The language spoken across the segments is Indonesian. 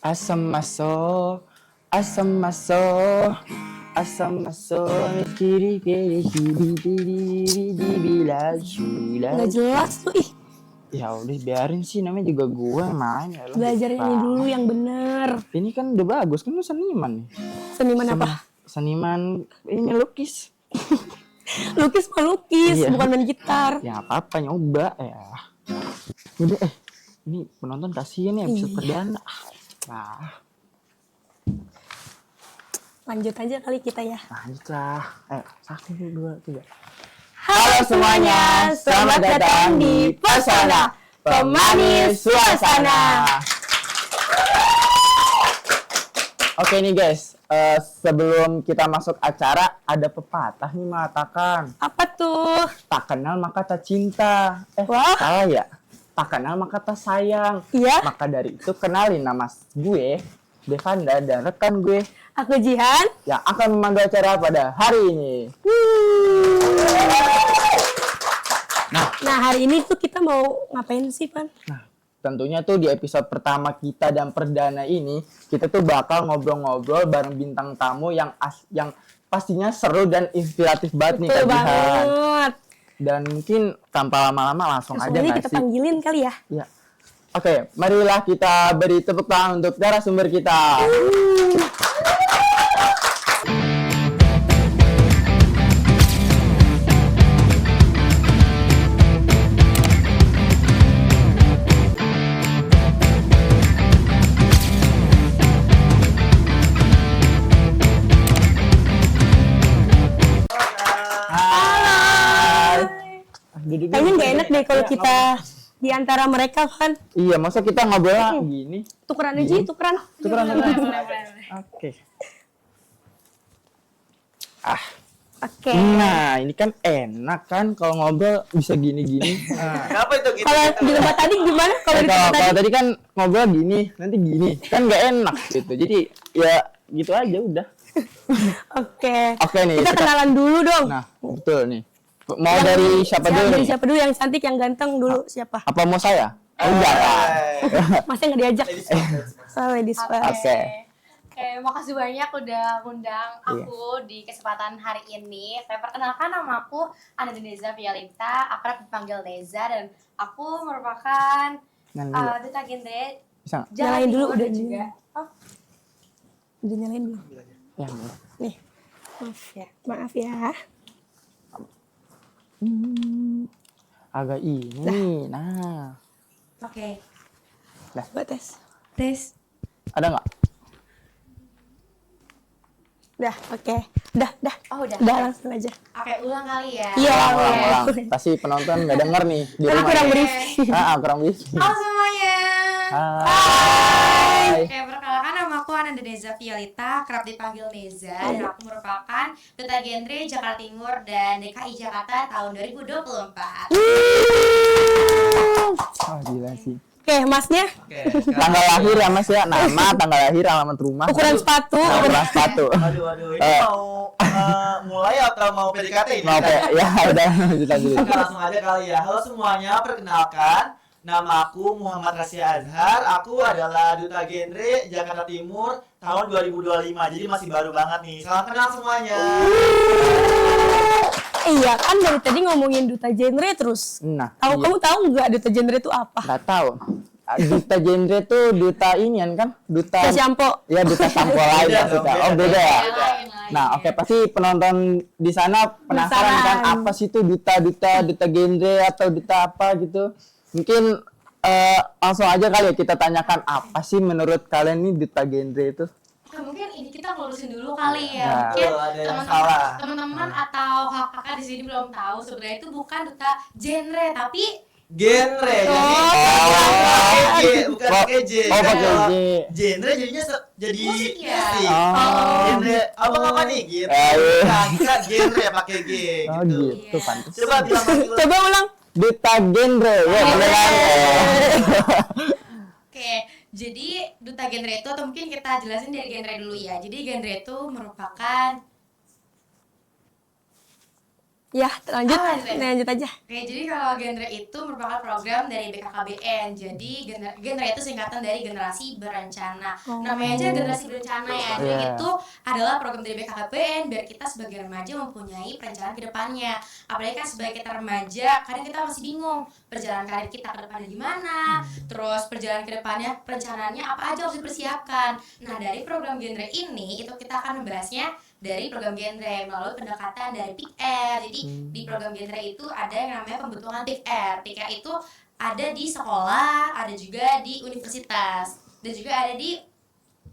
Asam masuk, asam masuk, asam masuk. Kiri kiri kiri kiri bila sudah. Nggak jelas tuh ih. Ya udah biarin sih, namanya juga gue main ya. Belajar nyanyi dulu yang bener. Ini kan udah bagus kan, lu seniman nih. Seniman apa? Seniman ini lukis. Lukis mah lukis, Iya. bukan main gitar. Ya apa nyoba ya. Udah ini penonton kasihan ya episode perdana. Nah, Lanjut aja kali kita ya. lanjut lah. 1, 2, 3. Halo semuanya, selamat datang di Pesona Pemanis Suasana. Oke nih guys, sebelum kita masuk acara ada pepatah nih mengatakan Apa tuh? tak kenal maka tak cinta. Wah. Salah ya? Tak kenal maka tak sayang. Iya. Maka dari itu kenalin nama gue, Devanda, dan rekan gue Aku Jihan. yang akan memandu acara pada hari ini. Nah hari ini tuh kita mau ngapain sih, Pan? Nah, tentunya tuh di episode pertama kita dan perdana ini kita tuh bakal ngobrol-ngobrol bareng bintang tamu yang pastinya seru dan inspiratif banget nih Betul Kak Jihan. banget. Dan mungkin tanpa lama-lama langsung aja Soalnya nggak kita sih? panggilin kali ya. Ya. Oke, marilah kita beri tepuk tangan untuk narasumber kita. Hai. Duduk dulu. Kayaknya nggak enak deh kalau kita di antara mereka, Pan. Iya, masa kita ngobrolnya gini? Tukeran aja, tukeran. Tukeran. Oke. Oke. Nah, ini kan enak kan kalau ngobrol bisa gini-gini. Nah. Kenapa itu gitu? Kalau di tempat tadi gimana? Kalau di tempat Kalau tadi? tadi kan ngobrol gini, nanti gini. Kan nggak enak gitu. Jadi ya gitu aja udah. Oke. Oke nih. Kita kenalan dulu dong. Nah, betul nih. Mau dari siapa dulu Dari nih? siapa dulu? Yang cantik, yang ganteng dulu siapa? Apa mau saya? Enggak lah. Masnya nggak diajak? Ladies first. Ladies first. Oke. Oke, makasih banyak udah undang aku di kesempatan hari ini. Saya perkenalkan, nama aku Ana Neza Violeta, akrab dipanggil Neza, dan aku merupakan duta genre Bisa nggak? Jawa Nyalain dulu, Timur udah dan juga. Oh, Udah nyalain belum? Ya, boleh. Nih. Maaf ya. Agak ini. Nah, oke. Coba tes. Tes. ada nggak? Udah, oke. Udah. Oh, udah. Udah langsung aja. Oke, ulang kali ya. Iya. Ulang. Pasti penonton nggak denger nih di Karena rumah. kurang ya. briefing. Kurang briefing. Halo semuanya. Hai. Oke, perkenalkan, nama aku Ananda Neza Violeta, kerap dipanggil Neza, dan aku merupakan duta genre Jakarta Timur dan DKI Jakarta tahun 2024. Oh, gila sih. Oke, masnya Oke, Tanggal lahir ya Mas ya, nama, tanggal lahir, alamat rumah. ukuran sepatu. Ukuran sepatu. Aduh, ini mau mulai atau mau PDKT ini? Oke, ya udah lanjut. Oke, langsung aja kali ya. Halo semuanya, perkenalkan. Nama aku Muhammad Rasya Azhar. Aku adalah duta genre Jakarta Timur tahun 2025. Jadi masih baru banget nih. Salam kenal semuanya. Iya, kan dari tadi ngomongin duta genre terus. Nah, Kamu tahu nggak duta genre itu apa? nggak tahu. Duta genre tuh duta inian kan? Duta. Duta sampo. Ya duta sampo lain Beda maksudnya. dong, Oh beda. beda ya. Lain. Nah, oke, pasti penonton di sana penasaran kan apa sih itu duta genre atau duta apa gitu. Mungkin langsung aja kali ya kita tanyakan apa sih menurut kalian nih duta genre itu? Oke, mungkin ini kita ngurusin dulu kali ya. Nah. Mungkin Betul, ada yang salah. teman-teman atau kakak di sini belum tahu sebenarnya itu bukan duta genre, tapi Genre. Jadi bukan pakai J. Oh, pakai J. Genre jadinya jadi Musik ya? musik. Oh. Genre apa nih gitu. Iya. Nah, kita genre pakai G Oh gitu. gitu, Iya. pantas. Coba bilang lagi. Coba ulang. Duta genre, ya beneran. oke, jadi duta genre itu, atau mungkin kita jelasin dari genre dulu ya. Jadi genre itu merupakan Ya, lanjut. lanjut ya? Lanjut aja. Oke, jadi kalau genre itu merupakan program dari BKKBN. Jadi genre itu singkatan dari generasi berencana. Namanya aja generasi berencana ya. Jadi Iya. itu adalah program dari BKKBN biar kita sebagai remaja mempunyai perencanaan ke depannya. Apalagi kan sebagai kita remaja, kadang kita masih bingung perjalanan karir kita ke depannya gimana. Terus perjalanan ke depannya perencanaannya apa aja harus dipersiapkan. Nah, dari program genre ini itu kita akan membahasnya dari program genre melalui pendekatan dari PIK-R. Jadi di program genre itu ada yang namanya pembentukan PIK-R. PIK-R itu ada di sekolah, ada juga di universitas, dan juga ada di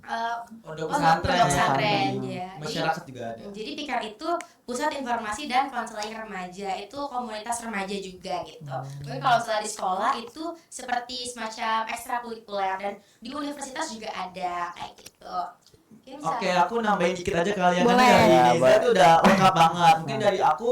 Pondok pondok pesantren, pesantren ya. masyarakat juga ada. Jadi PIK-R itu pusat informasi dan konseling remaja, itu komunitas remaja juga gitu. Mungkin kalau misalnya di sekolah itu seperti semacam ekstrakurikuler, dan di universitas juga ada kayak gitu. Mungkin bisa- Oke, aku nambahin dikit aja kali ya, Boleh. karena dari Ya, Neza boleh. itu udah lengkap banget. Mungkin dari aku,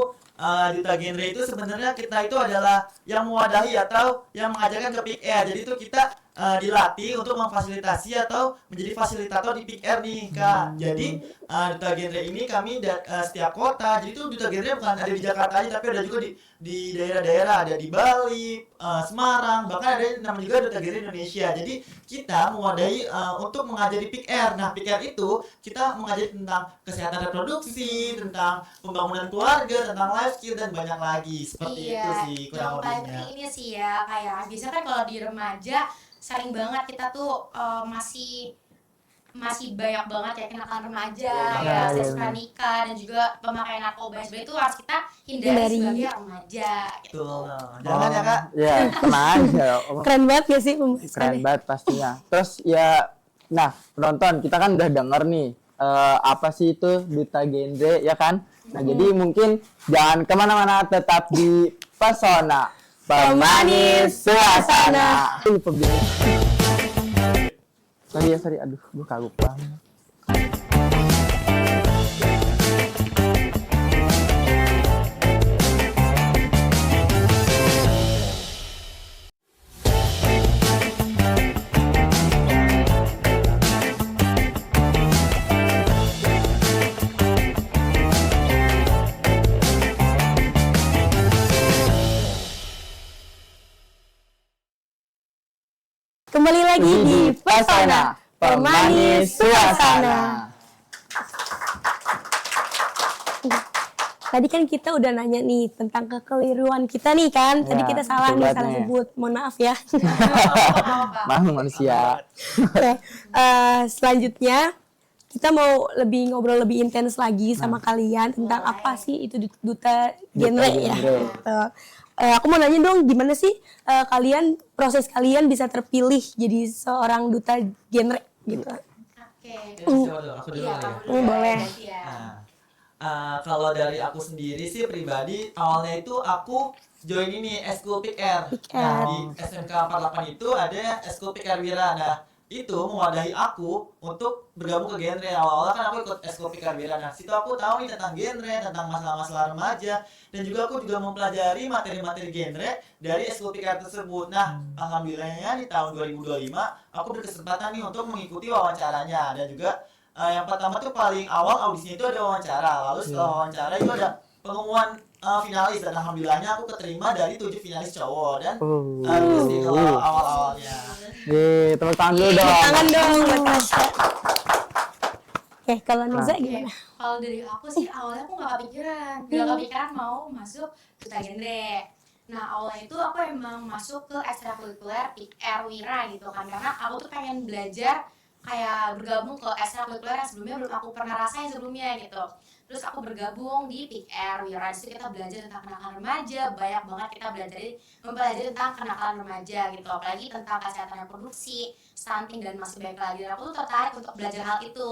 Duta Genre itu sebenarnya kita itu adalah yang mewadahi atau yang mengajarkan ke PIK-R. Jadi itu kita dilatih untuk memfasilitasi atau menjadi fasilitator di PIK-R nih, Kak. Jadi Duta Genre ini kami setiap kota. Jadi itu Duta Genre bukan ada di Jakarta aja, tapi ada juga di daerah-daerah, ada di Bali, Semarang, bahkan ada yang namanya juga Duta Genre Indonesia. Jadi kita mewadahi untuk mengajari PIK-R. Nah, PIK-R itu kita mengajari tentang kesehatan reproduksi, tentang pembangunan keluarga, tentang life skill, dan banyak lagi. Seperti itu sih kurang yang paling lebihnya. penting ini sih ya, kayak biasanya kan kalau di remaja sering banget kita tuh masih banyak banget ya kenakalan remaja, Iya, ya iya, seks benar. pranikah, dan juga pemakaian narkoba. Sebenarnya itu harus kita hindari Hindari. sebagai remaja gitu. Betul. Jangan ya, Kak. Ya, tenang aja. Keren banget gak sih Keren pembahasannya? banget pastinya. Terus ya, nah penonton kita kan udah denger nih apa sih itu Duta Genre ya kan? Nah jadi mungkin jangan kemana-mana, tetap di Pesona Pemanis Suasana. Lupa bilang. Sorry, aduh, gue kagok banget. Kembali lagi di Pesona Pemanis Suasana. Tadi kan kita udah nanya nih tentang kekeliruan kita nih kan. Tadi Ya, kita salah nih, betul salah banget. sebut. Mohon maaf ya. Maaf manusia. Oke, selanjutnya kita mau ngobrol lebih intens lagi sama kalian tentang apa sih itu Duta Genre ya. Genre. Gitu. Aku mau nanya dong, gimana sih proses kalian bisa terpilih jadi seorang Duta Genre gitu? Oke. Siapa dulu? Aku dulu Iya, kali ya. kamu dulu Boleh. berarti ya. Kalau dari aku sendiri sih pribadi, awalnya itu aku join ini Eskul PIK-R. Nah, di SMK 48 itu ada Eskul PIK-R Wira. Nah, itu mewadahi aku untuk bergabung ke genre. Awal-awal kan aku ikut Eskul PIK-R Wira. Nah, situ aku tahu nih tentang genre, tentang masalah-masalah remaja, dan juga aku juga mempelajari materi-materi genre dari Eskul PIK-R tersebut. Nah, alhamdulillahnya di tahun 2025 aku berkesempatan nih untuk mengikuti wawancaranya, dan juga yang pertama tuh paling awal audisinya itu ada wawancara. Lalu setelah wawancara itu ada pengumuman finalis, dan alhamdulillahnya aku keterima dari 7 finalis cowok, dan terus di awal-awalnya. Tepuk tangan dulu dong. Tangan dong buat Tasya. Oke, kalau Neza Oke, gimana? kalau dari aku sih awalnya aku nggak kepikiran mau masuk Duta Genre. Nah, awalnya itu aku emang masuk ke ekstrakurikuler PIK-R Wira gitu kan, karena aku tuh pengen belajar kayak bergabung ke ekstrakurikuler yang sebelumnya belum aku pernah rasain sebelumnya gitu. Terus aku bergabung di PIK-R Wira. Di situ kita belajar tentang kenakalan remaja, banyak banget kita mempelajari tentang kenakalan remaja gitu, apalagi tentang kesehatan reproduksi, stunting, dan masih banyak lagi. Dan aku tuh tertarik untuk belajar hal itu,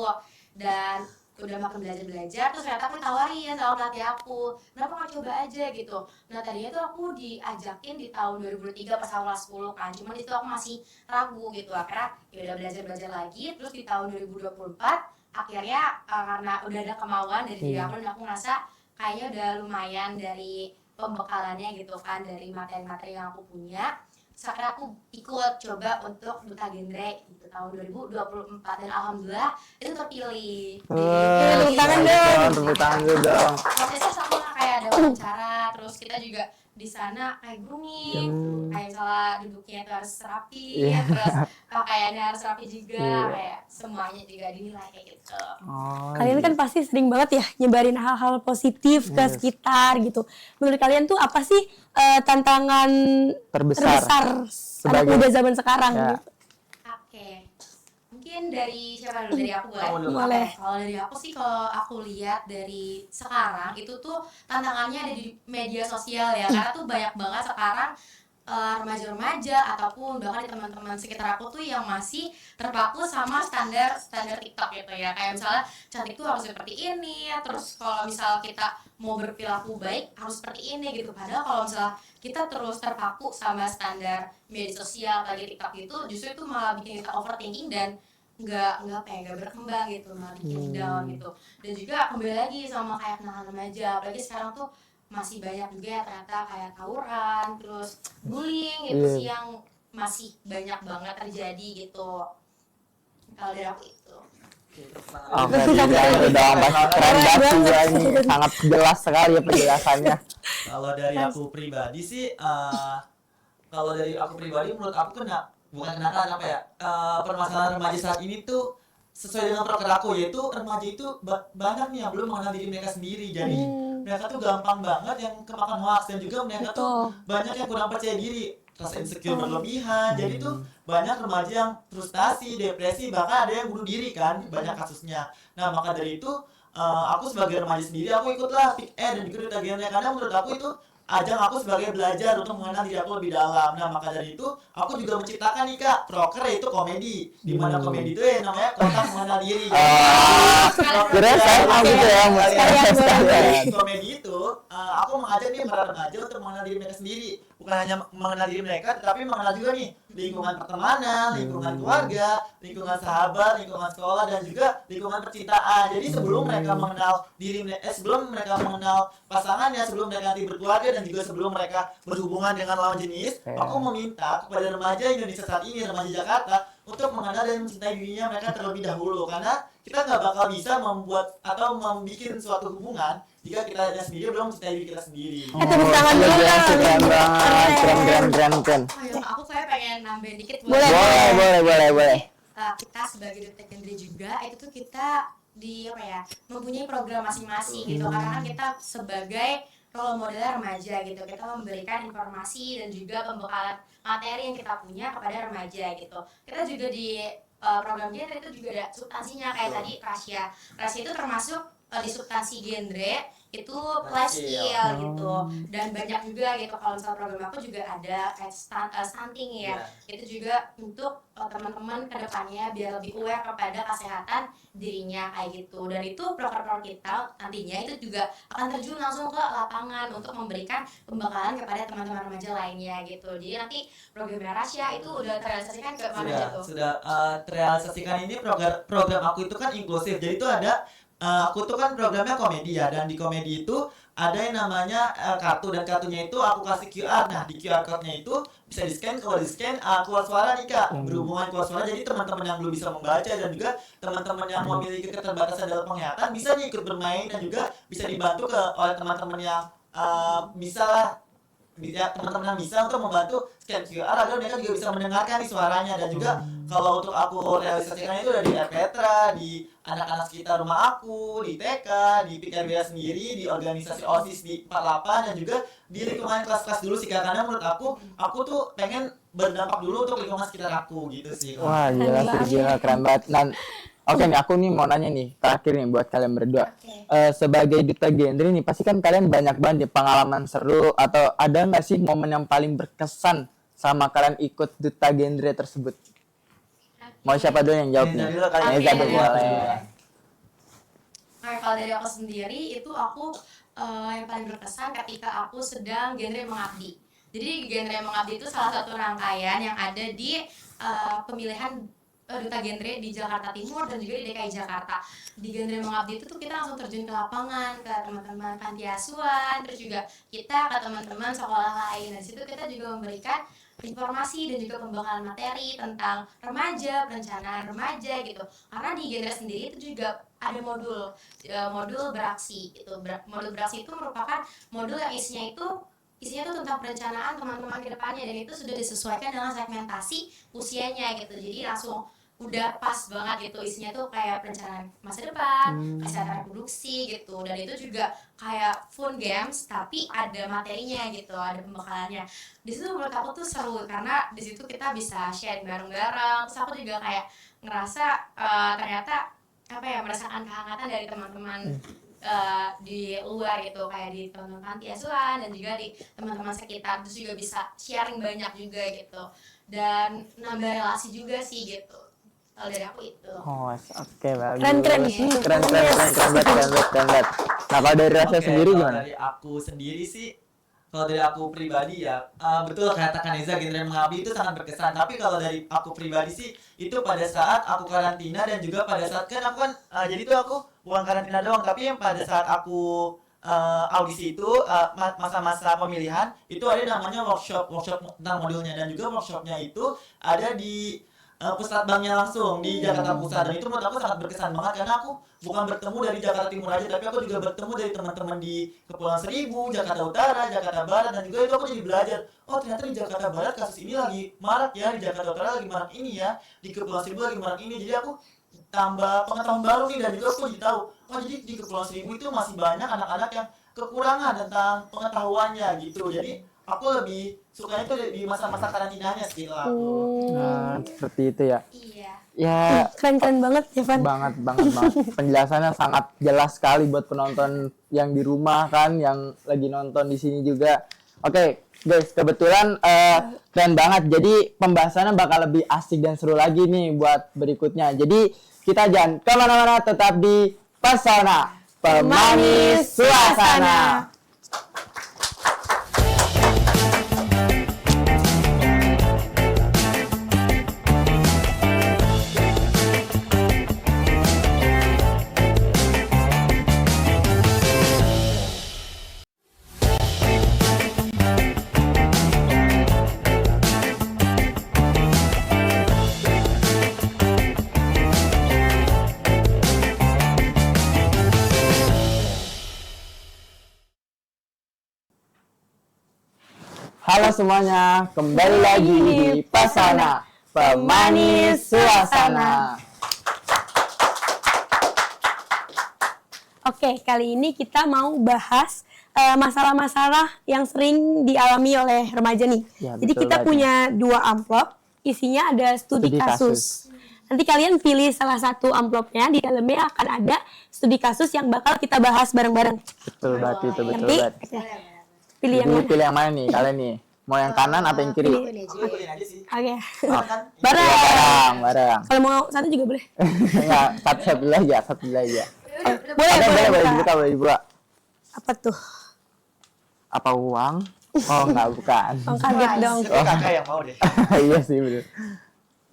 dan udah makin belajar, terus ternyata aku ditawarin sama pelatih aku, kenapa nggak coba aja gitu. Nah, tadinya tuh aku diajakin di tahun 2023 pas aku kelas 10 kan, cuman itu aku masih ragu gitu. Akhirnya ya udah belajar lagi, terus di tahun 2024 akhirnya karena udah ada kemauan dari diri aku, dan aku ngerasa kayaknya udah lumayan dari pembekalannya gitu kan, dari materi-materi yang aku punya. sekarang aku ikut coba untuk duta genre gitu tahun 2024 dan alhamdulillah itu terpilih. Tepuk tangan dong. Tepuk tangan dulu dong. Prosesnya sama kayak ada wawancara, terus kita juga di sana kayak grooming, kayak misalnya duduknya itu harus rapi, terus pakaiannya harus rapi juga, kayak semuanya juga dinilai kayak gitu. Oh, Kalian kan pasti sering banget ya nyebarin hal-hal positif ke sekitar gitu. Menurut kalian tuh apa sih tantangan terbesar anak sebagai- muda zaman sekarang Ya. gitu? Oke, mungkin dari siapa dulu? Dari aku boleh? Kamu dulu. Boleh. Kalau dari aku sih, kalau aku lihat dari sekarang itu tuh tantangannya ada di media sosial ya, karena tuh banyak banget sekarang remaja-remaja ataupun bahkan di teman-teman sekitar aku tuh yang masih terpaku sama standar TikTok gitu ya, kayak misalnya cantik tuh harus seperti ini, terus kalau misal kita mau berperilaku baik harus seperti ini gitu. Padahal kalau misalnya kita terus terpaku sama standar media sosial bagi TikTok itu, justru itu malah bikin kita overthinking dan nggak berkembang gitu, malah bikin down gitu. Dan juga kembali lagi sama kayak kenalan remaja, apalagi sekarang tuh masih banyak juga ya ternyata kayak tawuran, terus bullying gitu sih yang masih banyak banget terjadi gitu. Kalau dari aku itu. Oke, itu dong, pasti keren banget juga ini, sangat jelas sekali ya penjelasannya. Kalau dari aku pribadi sih, kalau dari aku pribadi menurut aku bukan kenakalan apa ya, permasalahan remaja saat ini tuh sesuai dengan proker aku, yaitu remaja itu banyak nih yang belum mengenal diri mereka sendiri. Jadi mereka tuh gampang banget yang kemakan hoax, dan juga mereka tuh banyak yang kurang percaya diri, rasa insecure berlebihan. Jadi tuh banyak remaja yang frustasi, depresi, bahkan ada yang bunuh diri kan, banyak kasusnya. Nah maka dari itu aku sebagai remaja sendiri, aku ikutlah Pick dan ikut duta genre, karena menurut aku itu ajang aku sebagai belajar untuk mengenal diri aku lebih dalam. Nah maka dari itu aku juga menciptakan nih kak proker, yaitu komedi, di mana komedi itu namanya kotak mengenal diri. Keren saya gitu ya, Di komedi itu aku mengajak nih para remaja untuk mengenal diri mereka sendiri, bukan hanya mengenal diri mereka, tetapi mengenal juga nih lingkungan pertemanan, lingkungan keluarga, lingkungan sahabat, lingkungan sekolah, dan juga lingkungan percintaan. Jadi sebelum mereka mengenal sebelum mereka mengenal pasangannya, sebelum mereka nanti berkeluarga, dan juga sebelum mereka berhubungan dengan lawan jenis, aku meminta kepada remaja Indonesia saat ini, remaja Jakarta, untuk mengenal dan mencintai dirinya mereka terlebih dahulu, karena kita nggak bakal bisa membuat atau membuat suatu hubungan jika kita sendiri belum mencintai diri kita sendiri. Tepuk tangan dulu Keren dong. banget, keren. Oh ya, aku kayak pengen nambahin dikit. Boleh. Boleh. Kita sebagai duta genre juga itu tuh kita mempunyai program masing-masing gitu, karena kan kita sebagai role model remaja gitu, kita memberikan informasi dan juga pembekalan materi yang kita punya kepada remaja gitu. Kita juga di program genre itu juga ada substansinya, kayak tadi Rasya itu termasuk di substansi genre itu life skill gitu, dan banyak juga gitu. Kalau misalnya program aku juga ada kayak stunting ya, itu juga untuk teman-teman kedepannya biar lebih aware kepada kesehatan dirinya kayak gitu. Dan itu proker-proker kita nantinya itu juga akan terjun langsung ke lapangan untuk memberikan pembekalan kepada teman-teman remaja lainnya gitu. Jadi nanti program Rasya itu udah terrealisasikan ke mana aja tuh? Sudah terrealisasikan. Ini program aku itu kan inklusif, jadi itu ada aku tuh kan programnya komedi ya, dan di komedi itu ada yang namanya kartu, dan kartunya itu aku kasih QR. Nah di QR code-nya itu bisa di scan, kalau di scan keluar suara nih kak, berhubungan keluar suara. Jadi teman-teman yang belum bisa membaca dan juga teman-teman yang memiliki keterbatasan dalam penglihatan bisa nih ikut bermain, dan juga bisa dibantu oleh teman-teman yang bisa lah, teman-teman yang bisa untuk membantu scan QR agar mereka juga bisa mendengarkan di suaranya. Dan juga kalau untuk aku realisasikan itu dari Petra, di anak-anak sekitar rumah aku, di TK, di PKBA sendiri, di organisasi OSIS di 48, dan juga di lingkungan kelas-kelas dulu sih, karena menurut aku tuh pengen berdampak dulu untuk lingkungan sekitar aku gitu sih. Wah gila, keren banget. Dan oke nih, aku nih mau nanya nih, terakhir nih buat kalian berdua. Sebagai duta genre nih, pasti kan kalian banyak banget pengalaman seru, atau ada nggak sih momen yang paling berkesan sama kalian ikut duta genre tersebut? Mau siapa dulu yang jawab nih? Neza dulu boleh. Nah, kalau dari aku sendiri itu aku yang paling berkesan ketika aku sedang genre mengabdi. Jadi genre mengabdi itu salah satu rangkaian yang ada di pemilihan duta genre di Jakarta Timur dan juga di DKI Jakarta. Di genre mengabdi itu tuh kita langsung terjun ke lapangan, ke teman-teman panti asuhan, terus juga kita ke teman-teman sekolah lain. Dan situ kita juga memberikan informasi dan juga pembekalan materi tentang remaja, perencanaan remaja gitu. Karena di genre sendiri itu juga ada modul beraksi gitu. Modul beraksi itu merupakan modul yang isinya tuh tentang perencanaan teman-teman ke depannya, dan itu sudah disesuaikan dengan segmentasi usianya gitu. Jadi langsung udah pas banget gitu, isinya tuh kayak perencanaan masa depan, kesehatan reproduksi gitu, dan itu juga kayak fun games tapi ada materinya gitu, ada pembekalannya. Di situ menurut aku tuh seru karena di situ kita bisa sharing bareng-bareng. Terus aku juga kayak ngerasa ternyata apa ya, merasakan kehangatan dari teman-teman di luar gitu, kayak di teman-teman panti asuhan dan juga di teman-teman sekitar. Terus juga bisa sharing banyak juga gitu, dan nambah relasi juga sih gitu. Kalau dari aku itu. Oh, oke, bagus. Keren. Keren banget. Nah, kalau dari Rasa Oke, sendiri kalau gimana? dari aku sendiri sih, kalau dari aku pribadi ya, betul kata Kaneza, genre mengabdi itu sangat berkesan. Tapi kalau dari aku pribadi sih, itu pada saat aku karantina dan juga pada saat kan aku kan, jadi tuh aku bukan karantina doang, tapi yang pada saat aku audisi itu masa-masa pemilihan itu ada namanya workshop tentang modulnya, dan juga workshopnya itu ada di pusat banknya langsung di Jakarta Pusat. Dan itu menurut aku sangat berkesan banget karena aku bukan bertemu dari Jakarta Timur aja, tapi aku juga bertemu dari teman-teman di Kepulauan Seribu, Jakarta Utara, Jakarta Barat, dan juga itu aku jadi belajar, oh ternyata di Jakarta Barat kasus ini lagi marak ya, di Jakarta Utara lagi marak ini ya, di Kepulauan Seribu lagi marak ini. Jadi aku tambah pengetahuan baru nih, dan juga aku jadi tahu, oh jadi di Kepulauan Seribu itu masih banyak anak-anak yang kekurangan tentang pengetahuannya gitu. Jadi aku lebih sukanya tuh di masa-masa karantinanya sih lah aku. Nah, seperti itu ya. Iya. Ya, Keren banget ya, Van. banget. Penjelasannya sangat jelas sekali buat penonton yang di rumah kan, yang lagi nonton di sini juga. Oke, guys, kebetulan keren banget. Jadi pembahasannya bakal lebih asik dan seru lagi nih buat berikutnya. Jadi kita jangan kemana-mana, tetap di Pesona Pemanis Suasana. Halo semuanya, kembali lagi di Pesona Pemanis Suasana. Oke, kali ini kita mau bahas masalah-masalah yang sering dialami oleh remaja nih. Ya, Jadi betul kita banget. punya 2 amplop, isinya ada studi Studi kasus. Nanti kalian pilih salah satu amplopnya, di dalamnya akan ada studi kasus yang bakal kita bahas bareng-bareng. Betul banget itu, betul Nanti banget. pilih yang Jadi mana? pilih yang mana nih kalian nih? Mau yang kanan atau yang kiri? Aku ikutin aja sih. Oke. Kan Bareng. Kalau mau satu juga boleh. Enggak, satu dulu aja, satu dulu aja. Boleh, Boleh buka. dibuka. Apa tuh? Apa uang? Oh, enggak, bukan. Oh, kaget dong. itu kakak yang mau deh. Iya sih, bener.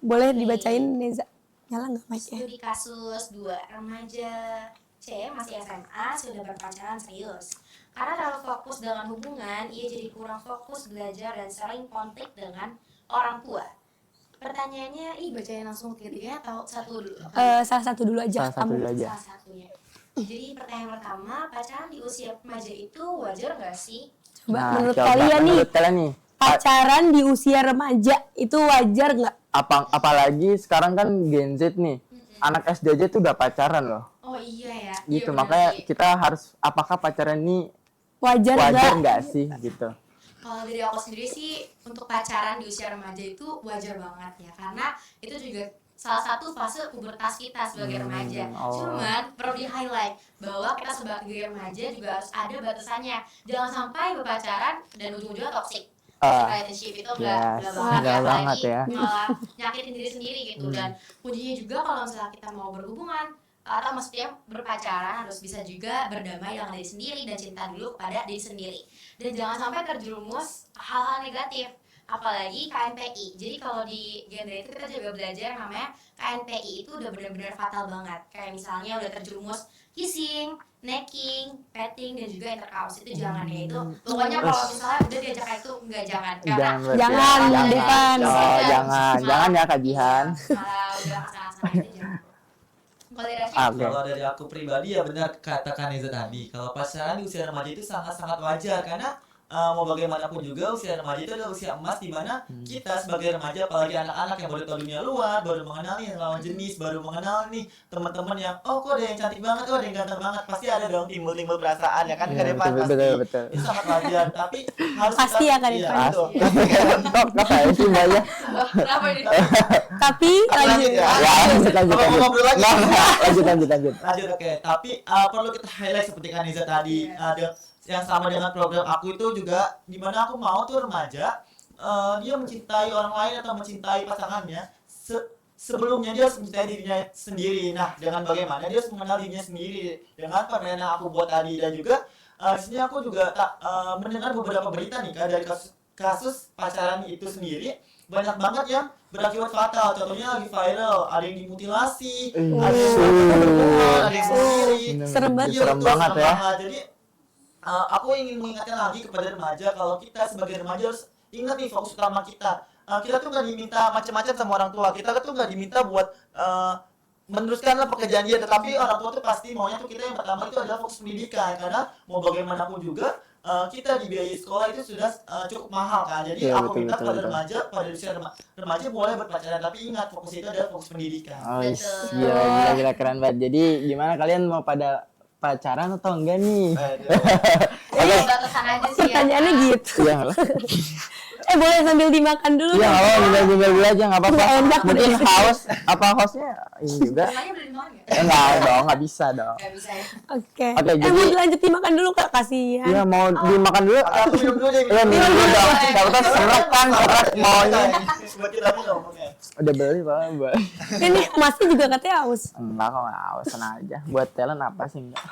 Boleh dibacain, Neza? Nyala nggak mic-nya? Studi kasus 2 remaja C masih SMA sudah berpacaran serius. Karena terlalu fokus dengan hubungan, ia jadi kurang fokus belajar dan sering konflik dengan orang tua. Pertanyaannya, bacain langsung ketiga atau satu dulu? Salah satu dulu aja. Salah satu kamu. dulu aja. Salah satunya. Jadi pertanyaan pertama, pacaran di usia remaja itu wajar nggak sih? Coba Nah, menurut coba, kalian nih, menurut kalian nih, pacaran di usia remaja itu wajar nggak? apalagi sekarang kan Gen Z nih. Anak SD aja tuh udah pacaran loh. Oh iya ya. Gitu, Iya, benar makanya sih. kita harus, apakah pacaran ini Wajar wajar nggak? nggak sih gitu? Kalau dari aku sendiri sih, untuk pacaran di usia remaja itu wajar banget ya, karena itu juga salah satu fase pubertas kita sebagai remaja. oh. Cuman perlu di highlight bahwa kita sebagai remaja juga harus ada batasannya. Jangan sampai berpacaran dan ujung-ujungnya toxic. Toxic relationship itu enggak yes, banget enggak ya, banget apalagi ya. malah nyakitin diri sendiri gitu. Dan kuncinya juga kalau misalnya kita mau berhubungan atau maksudnya berpacaran, harus bisa juga berdamai dengan diri sendiri dan cinta dulu kepada diri sendiri, dan jangan sampai terjerumus hal-hal negatif, apalagi KNPI. Jadi kalau di genre itu kita juga belajar yang namanya KNPI itu udah benar-benar fatal banget, kayak misalnya udah terjerumus kissing, necking, petting, dan juga intercourse. Itu jangan ya, itu pokoknya kalau misalnya udah diajak itu enggak, jangan, karena berarti Jangan, ya. bukan. Oh, jangan ya Kak Jihan. malah udah kesana-sana itu jangan. Kalau dari Rashid, Oke. Kalau dari aku pribadi ya benar kata Kaneza tadi. Kalau pacaran di usia remaja itu sangat-sangat wajar karena mau bagaimanapun juga usia remaja itu adalah usia emas di mana kita sebagai remaja, apalagi anak-anak yang baru tahu dunia luar, baru mengenal nih lawan jenis, baru mengenal nih teman-teman yang kok ada yang cantik banget, ada yang ganteng banget, pasti ada dong timbul-timbul perasaan ya kan ke Iya, depan betul, pasti. betul, betul. Itu sangat wajar, tapi harus Pasti ya, Kak iya, Depan. betul. Kok saya sih Mbak ya? kenapa ini? Tapi lanjut. ya. Ya, lanjut. Mau ngobrol lagi? Lanjut. Lanjut, oke. Tapi perlu kita highlight seperti Kaneza tadi, ada yang sama dengan program aku itu juga, dimana aku mau tuh remaja dia mencintai orang lain atau mencintai pasangannya sebelumnya dia harus mencintai dirinya sendiri. Nah, dengan bagaimana dia harus mengenal dirinya sendiri dengan pandangan yang aku buat tadi. Dan juga di sini aku juga mendengar beberapa berita nih Kak, dari kasus pacaran itu sendiri banyak banget yang berakibat fatal. Contohnya lagi viral, ada yang dimutilasi, ada yang berbunuh, ada yang sendiri. Serem banget. Iya, Serem betul, banget ya. Jadi aku ingin mengingatkan lagi kepada remaja kalau kita sebagai remaja harus ingat nih fokus utama kita. Kita tuh nggak diminta macam-macam sama orang tua. Kita tuh nggak diminta buat meneruskanlah pekerjaan dia, tetapi orang tua tuh pasti maunya tuh kita yang pertama itu adalah fokus pendidikan, karena mau bagaimanapun juga kita di biaya sekolah itu sudah cukup mahal kan. Jadi Iya, aku betul, minta betul, pada betul. remaja, pada usia remaja boleh berpacaran, tapi ingat fokus itu adalah fokus pendidikan. Oh, Betul. gila keren banget. Jadi gimana kalian mau pada pacaran atau enggak nih? Aduh. Batasan aja sih ya. Pertanyaannya gitu. Iya lah. Boleh sambil dimakan dulu. Iya, kan? nggak apa-apa, dulu aja nggak apa-apa. Nggak enak Mungkin deh. haus, apa hausnya ini juga? Namanya boleh dimakan nggak? Enggak dong, nggak bisa dong. Nggak bisa ya. Oke. Oke, jadi- Mau dilanjut dimakan dulu Kak, kasihan. Iya, mau dimakan dulu? Aku minum dulu deh. Iya, minum dulu dong. Siapa tahu serak kan, serak mau ini. Buat kita minum, oke. Udah beli Pak, Mbak. Ini masih juga katanya haus. Enggak kok, nggak haus, tenang aja. Buat talent apa sih enggak?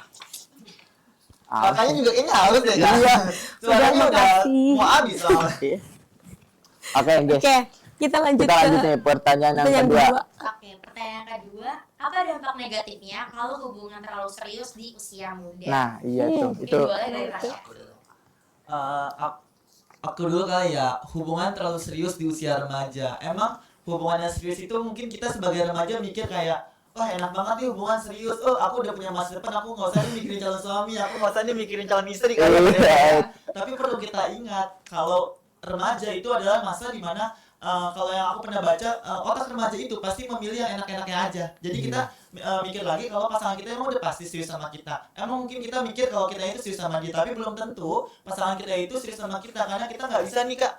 Haus Makanya sih. juga kayaknya harus deh kan. Iya. Suaranya Udah, udah makasih. mau habis soalnya. Iya. Oke, guys. Oke, kita lanjut Kita lanjut ke nih pertanyaan yang pertanyaan kedua. kedua. Oke, pertanyaan kedua, apa dampak negatifnya kalau hubungan terlalu serius di usia muda? Nah, iya tuh. Ini Itu boleh dari Rasya. Aku dulu kali ya, hubungan terlalu serius di usia remaja. Emang hubungan yang serius itu mungkin kita sebagai remaja mikir kayak, wah enak banget nih hubungan serius. Oh, aku udah punya masa depan, aku nggak usah nih mikirin calon suami, aku nggak usah nih mikirin calon istri kali ya. Tapi perlu kita ingat kalau remaja itu adalah masa dimana kalau yang aku pernah baca, otak remaja itu pasti memilih yang enak-enaknya aja. Jadi kita mikir lagi kalau pasangan kita emang udah pasti serius sama kita. Emang mungkin kita mikir kalau kita itu serius sama dia, tapi belum tentu pasangan kita itu serius sama kita, karena kita nggak bisa nih Kak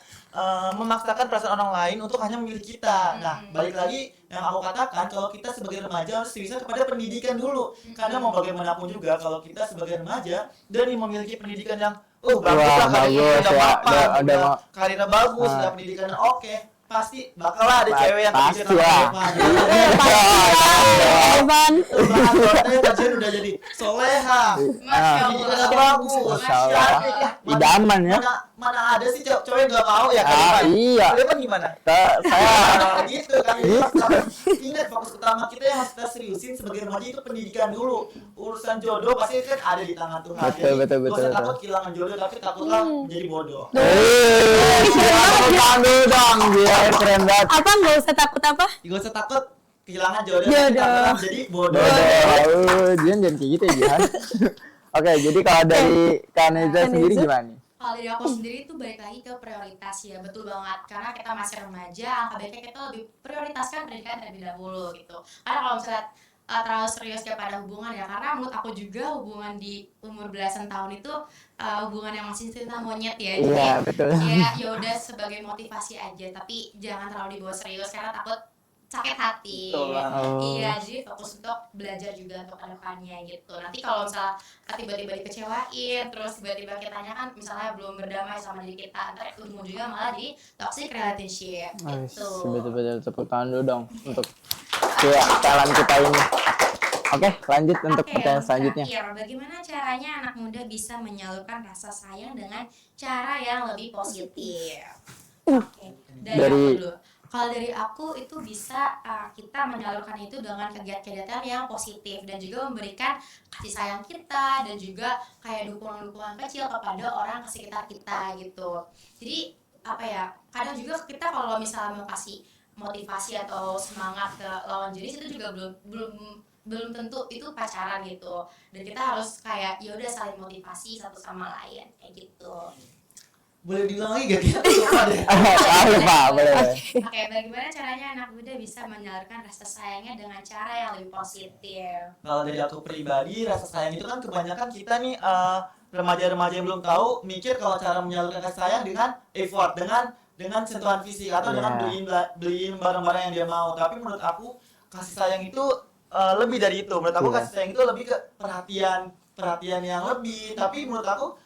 memaksakan perasaan orang lain untuk hanya memilih kita. Nah, balik lagi yang aku katakan, kalau kita sebagai remaja harus seriusnya kepada pendidikan dulu. Karena mau bagaimanapun juga kalau kita sebagai remaja dan memiliki pendidikan yang bagus Wah, lah, karirnya bagus udah ya. mapan, Udah udah mau- karirnya bagus, Ah. udah pendidikannya oke, pasti bakal lah ada cewek yang Pasti kepikiran lah. sama Remaja. Evan. Bahkan katanya kajian udah jadi soleha, Masya pendidikannya Allah. bagus, Masya Allah. cantik ya. Idaman ya. Mana ada sih cowok yang nggak mau ya? Iya. Kalian gimana? Saya Gitu kan. Ingat fokus utama kita yang harus kita seriusin sebagai remaja itu pendidikan dulu. Urusan jodoh pasti kan ada di tangan Tuhan. Betul, Jadi, betul, nggak usah betul. takut kehilangan jodoh, tapi takutlah menjadi bodoh. Tepuk dulu dong, dia keren banget. Apa nggak usah takut apa? Gak usah takut kehilangan jodoh, Jodoh. tapi takutlah menjadi bodoh. Jihan jangan kayak gitu ya, Jihan. Oke, jadi kalau dari Kaneza sendiri gimana nih? Kalau dari aku sendiri itu balik lagi ke prioritas ya, betul banget. Karena kita masih remaja, angka baiknya kita lebih prioritaskan pendidikan terlebih dahulu gitu. Karena kalau misalnya terlalu serius kepada hubungan ya, karena menurut aku juga hubungan di umur belasan tahun itu hubungan yang masih cinta monyet ya. Jadi Iya, betul. ya udah sebagai motivasi aja, tapi jangan terlalu dibawa serius karena takut sakit hati. Betul banget. Oh. Iya, jadi fokus untuk belajar juga untuk kedepannya gitu. Nanti kalau misalnya tiba-tiba dikecewain, terus tiba-tiba kita tanyakan misalnya belum berdamai sama diri kita, ntar ujung-ujungnya malah di toxic relationship gitu. Betul-betul tepuk tangan dulu dong untuk talent kita ini. Oke, lanjut untuk Oke, pertanyaan yang selanjutnya. terakhir, bagaimana caranya anak muda bisa menyalurkan rasa sayang dengan cara yang lebih positif? Oke, dari Dari- aku dulu. Kalau dari aku itu bisa kita menyalurkan itu dengan kegiatan-kegiatan yang positif dan juga memberikan kasih sayang kita dan juga kayak dukungan-dukungan kecil kepada orang sekitar kita gitu. Jadi apa ya? Kadang juga kita kalau misalnya mau kasih motivasi atau semangat ke lawan jenis itu juga belum tentu itu pacaran gitu. Dan kita harus kayak ya udah saling motivasi satu sama lain kayak gitu. Boleh diulang lagi gak? Kita lupa deh. Lupa, boleh. Oke, bagaimana caranya anak muda bisa menyalurkan rasa sayangnya dengan cara yang lebih positif? Kalau dari aku pribadi, rasa sayang itu kan kebanyakan kita nih remaja-remaja yang belum tahu mikir kalau cara menyalurkan kasih sayang dengan effort, dengan sentuhan fisik atau dengan beliin barang-barang yang dia mau. Tapi menurut aku kasih sayang itu lebih dari itu. Menurut aku kasih sayang itu lebih ke perhatian yang lebih. Tapi menurut aku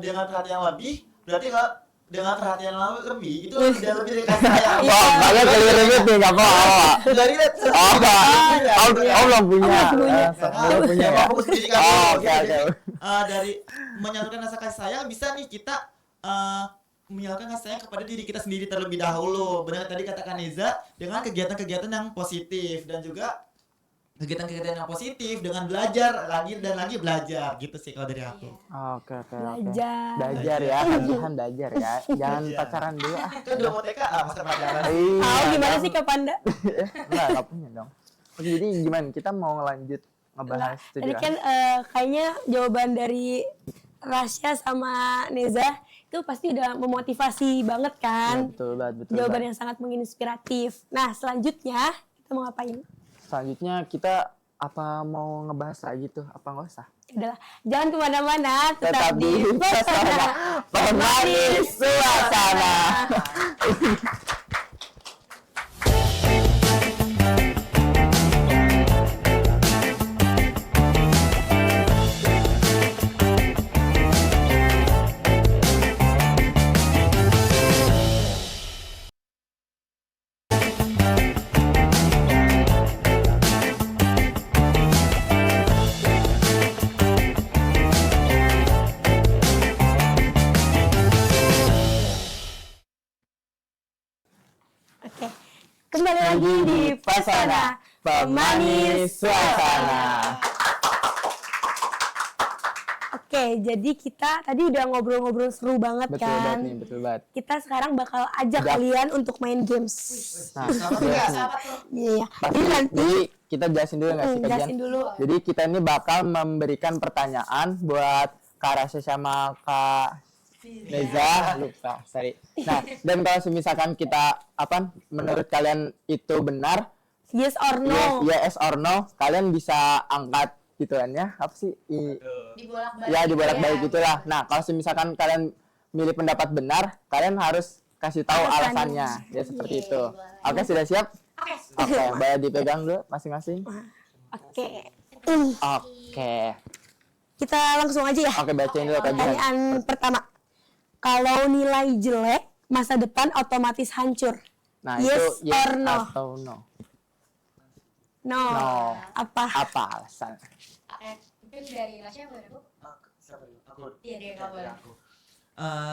dengan perhatian yang lebih berarti dengan perhatian lebih itu udah lebih dari kasih sayang. Banyak keliru gitu, nggak apa-apa. Dari belum punya. belum punya ya. Fokus pendidikan dulu. Oke. Dari menyalurkan rasa kasih sayang bisa nih kita menyalurkan kasih sayang kepada diri kita sendiri terlebih dahulu. Benar tadi katakan Neza dengan kegiatan-kegiatan yang positif dan juga kegiatan-kegiatan yang positif dengan belajar lagi dan lagi belajar gitu sih kalau dari aku. Oke. Belajar Ya, kan belajar ya. Jangan pacaran dulu ah. Kan udah mau TKA masa pacaran. Tahu gimana sih Kak Panda? Enggak punya dong. Oke, jadi gimana? Kita mau ngelanjut ngebahas itu Tadi juga. kan kayaknya jawaban dari Rasya sama Neza itu pasti udah memotivasi banget kan? Ya, betul banget. Jawaban yang sangat menginspiratif. Nah, selanjutnya kita mau ngapain? Selanjutnya kita apa mau ngebahas lagi tuh? Apa nggak usah? Adalah jangan kemana-mana, tetap di Pesona Pemanis Suasana. Oke. Kembali lagi di Pesona Pemanis Suasana. Oke, jadi kita tadi udah ngobrol-ngobrol seru banget Betul banget kan? nih, betul banget. Kita sekarang bakal ajak kalian untuk main games. Nah, Sama enggak? Iya. pasti Jadi nanti jadi kita jelasin dulu nggak sih kajian? jelasin dulu. Jadi kita ini bakal memberikan pertanyaan buat Kak Rasya sama Kak Neza, lupa, sorry. Nah, dan kalau misalkan kita menurut kalian itu benar, Yes or no? yes or no, kalian bisa angkat gitu kan ya? Apa sih? Dibolak-balik. Ya dibolak-balik gitulah. Nah, kalau misalkan kalian milih pendapat benar, kalian harus kasih tahu alasannya. Ya seperti itu. Oke, sudah siap? Oke. Oke, boleh dipegang dulu masing-masing. Oke. Oke. Kita langsung aja ya. Oke, bacain dulu kajian. Pertanyaan pertama. Kalau nilai jelek, masa depan otomatis hancur. Nah, Yes itu or no? atau no? No. No. Apa? Apa alasan? Oke, mungkin dari Rasya boleh Bu? Siapa dulu? Aku. Iya, dari kamu boleh.